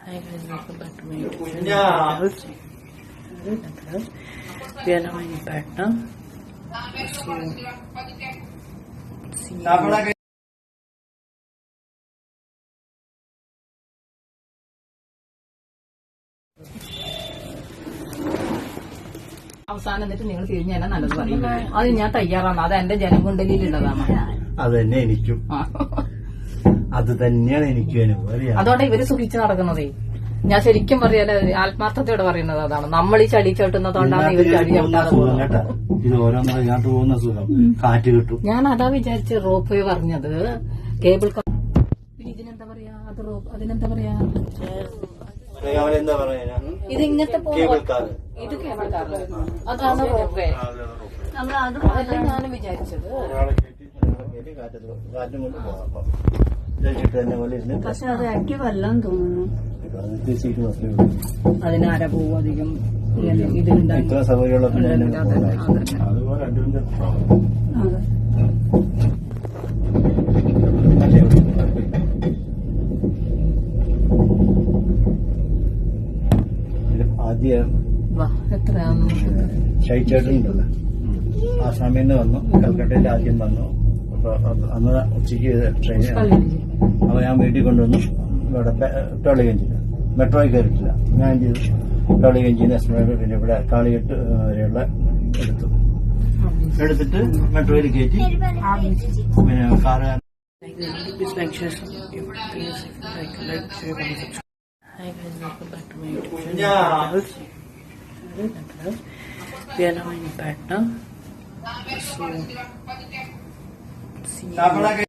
Hi guys, welcome back to my YouTube channel. We are now in Patna. So, see you. അവസാനം എന്നിട്ട് നിങ്ങൾ തിരിഞ്ഞു തന്നെ നല്ലത് പറയും. അത് ഞാൻ തയ്യാറാണ്. അത് എന്റെ ജനകുണ്ടലിലുള്ളതാണ്. അത് തന്നെ എനിക്കും അത് തന്നെയാണ് എനിക്കും അനുഭവം. അതോടെ ഇവര് സുഖിച്ച് നടക്കുന്നതേ. ഞാൻ ശരിക്കും പറയാല് ആത്മാർത്ഥതയോടെ പറയുന്നത് അതാണ്. നമ്മൾ ഈ ചടി ചവിട്ടുന്നതുകൊണ്ടാണ് ഇവർ ചടി ചവിട്ടാതെ. ഇത് ഓരോന്നും ഞാൻ പോകുന്ന സുഖം കാറ്റ് കിട്ടും. ഞാൻ അതാ വിചാരിച്ച് റോപ്പ് വേ പറഞ്ഞത്. കേബിൾ ഇതിനെന്താ പറയാ? അത് റോപ്പ് അതിനെന്താ പറയാ? എന്താ പറയാ? ഇത് ഇങ്ങനത്തെ കേബിൾ കാർ. ഇത് കേബിൾ കാർ. അതാണ് റോപ്പ് വേ. അതല്ലേ ഞാനും വിചാരിച്ചത്. കാറ്റും കൊണ്ട് പോകാം. പക്ഷെ അത് ആക്റ്റീവ് അല്ലാന്ന് തോന്നുന്നു. അതിനാര പോവും അധികം ഇതിലുണ്ടായി. ഇത്ര സൗകര്യമുള്ള ആദ്യം എത്രയാന്ന് ഷൈച്ചേട്ടനുണ്ടല്ലോ, ആസാമിൽ നിന്ന് വന്നു. കൽക്കട്ടയിൽ ആദ്യം വന്നു. അന്ന് ഉച്ചയ്ക്ക് ട്രെയിൻ. അപ്പൊ ഞാൻ വീട്ടിൽ കൊണ്ടുവന്നു. ഇവിടെ ടോളിഗഞ്ചിൽ മെട്രോയിൽ കയറിയിട്ടില്ല. ഞാൻ ചെയ്തു ടോളിഗഞ്ചിന് എക്സ്പ്രസ്, പിന്നെ ഇവിടെ കാളികെട്ട് വരെയുള്ള എടുത്തിട്ട് മെട്രോയിൽ കയറ്റി. പിന്നെ car Hi guys, welcome back to my YouTube channel. We are now in Patna. So, see you.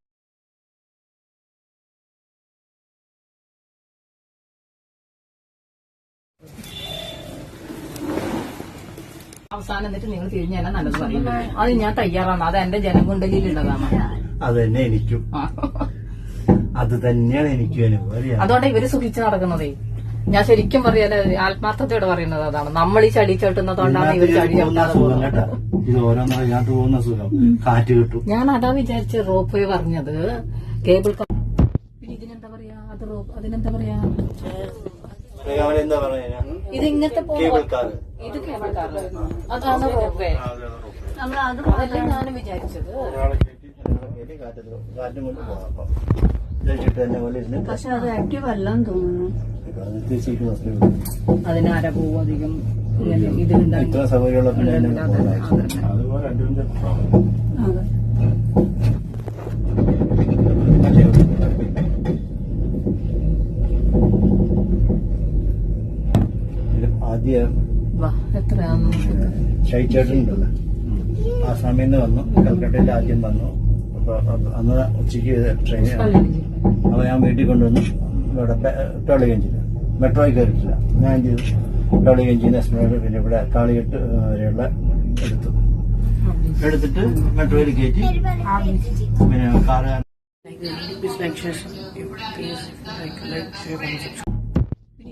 അവസാനം എന്നിട്ട് നിങ്ങൾ തിരിഞ്ഞു തന്നെ നല്ലത് പറയും. അത് ഞാൻ തയ്യാറാണ്. അത് എന്റെ ജനകുണ്ടലിലുള്ളതാണ്. അത് തന്നെ എനിക്കും അത് തന്നെയാണ് എനിക്കും അനുഭവം. അതോടെ ഇവര് സുഖിച്ച് നടക്കുന്നതേ. ഞാൻ ശരിക്കും പറയാല് ആത്മാർത്ഥതയോടെ പറയുന്നത് അതാണ്. നമ്മൾ ഈ ചടി ചവിട്ടുന്നതുകൊണ്ടാണ് ഇവർ ചടി ചവിട്ടാതെ. ഇത് ഓരോന്നും ഞാൻ പോകുന്ന സുഖം കാറ്റ് കിട്ടും. ഞാൻ അതാ വിചാരിച്ച് റോപ്പ് വേ പറഞ്ഞത്. Cable car. ഇതിനെന്താ പറയാ? അത് റോപ്പ് അതിനെന്താ പറയാ? എന്താ പറയാ? ഇത് ഇങ്ങനത്തെ കേബിൾ കാർ. ഇത് കേബിൾ കാർ. അതാണ് റോപ്പ് വേ. അതല്ലേ ഞാനും വിചാരിച്ചത്. കാറ്റും കൊണ്ട് പോകാം. പക്ഷെ അത് ആക്റ്റീവ് അല്ലാന്ന് തോന്നുന്നു. അതിനാര പോവും അധികം ഇതിലുണ്ടായി. ഇത്ര സൗകര്യമുള്ള ആദ്യം എത്രയാന്ന് ഷൈച്ചേട്ടനുണ്ടല്ലോ, ആസാമിൽ നിന്ന് വന്നു. കൽക്കട്ടയിൽ ആദ്യം വന്നു. അന്ന് ഉച്ചയ്ക്ക് ട്രെയിൻ. അപ്പൊ ഞാൻ വീട്ടിൽ കൊണ്ടുവന്നു. ഇവിടെ ടോളിഗഞ്ചിൽ മെട്രോയിൽ കയറിയിട്ടില്ല. ഞാൻ ചെയ്തു ടോളിഗഞ്ചിന് എക്സ്പ്രസ്, പിന്നെ ഇവിടെ കാളികെട്ട് വരെയുള്ള എടുത്തിട്ട് മെട്രോയിൽ കയറ്റി. പിന്നെ കാറ്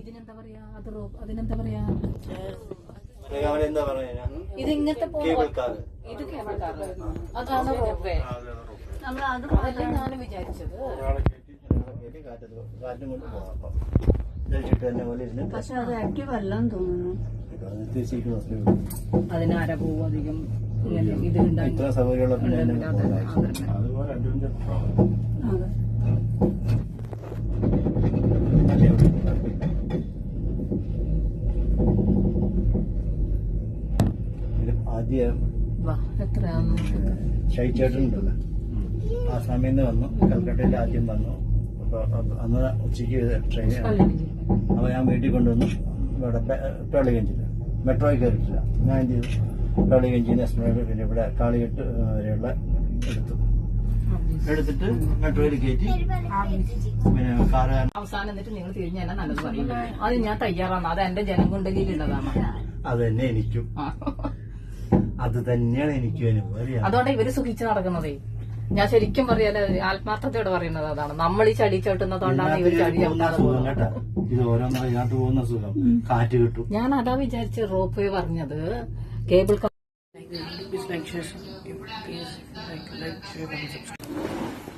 ഇതിനെന്താ പറയാ? അത് റോപ്പ് അതിനെന്താ പറയാ? എന്താ പറയാ? ഇത് ഇങ്ങനത്തെ കേബിൾ കാർ. ഇത് കേബിൾ കാർ. അതാണ് റോപ്പ് വേ. അതല്ലേ ഞാനും വിചാരിച്ചത്. കാറ്റും കൊണ്ട് പോകാം. പക്ഷെ അത് ആക്റ്റീവ് അല്ലാന്ന് തോന്നുന്നു. അതിനാര പോവും അധികം ഇതിലുണ്ടായി. ഇത്ര സൗകര്യമുള്ള ആദ്യം എത്രയാന്ന് ഷൈച്ചേട്ടനുണ്ടല്ലോ, ആസാമിൽ നിന്ന് വന്നു. കൽക്കട്ടയിൽ ആദ്യം വന്നു. അന്ന് ഉച്ചയ്ക്ക് ട്രെയിൻ. അപ്പൊ ഞാൻ വീട്ടിൽ കൊണ്ടുവന്നു. ഇവിടെ ടോളിഗഞ്ചിൽ മെട്രോയിൽ കയറിയിട്ടില്ല. ഞാൻ ചെയ്തു ടോളിഗഞ്ചിന് എക്സ്പ്രസ്, പിന്നെ ഇവിടെ കാളികെട്ട് വരെയുള്ള എടുത്തിട്ട് മെട്രോയിൽ കയറ്റി. പിന്നെ കാറ് അവസാനം എന്നിട്ട് നിങ്ങൾ തിരിഞ്ഞു തന്നെ നല്ലത് പറയും. അത് ഞാൻ തയ്യാറാണ്. അത് എന്റെ ജനകുണ്ടലിലുള്ളതാണ്. അത് തന്നെ എനിക്കും അത് തന്നെയാണ് എനിക്കും അനുഭവം. അതോടെ ഇവര് സുഖിച്ച് നടക്കുന്നതേ. ഞാൻ ശരിക്കും പറയാല് ആത്മാർത്ഥതയോടെ പറയുന്നത് അതാണ്. നമ്മൾ ഈ ചടി ചവിട്ടുന്നതുകൊണ്ടാണ് ഇവർ ചടി ചവിട്ടാതെ. ഇത് ഓരോന്നും ഞാൻ പോകുന്ന സുഖം കാറ്റ് കിട്ടും. ഞാൻ അതാ വിചാരിച്ച് റോപ്പ് വേ പറഞ്ഞത്. Cable car. Please like, share, subscribe.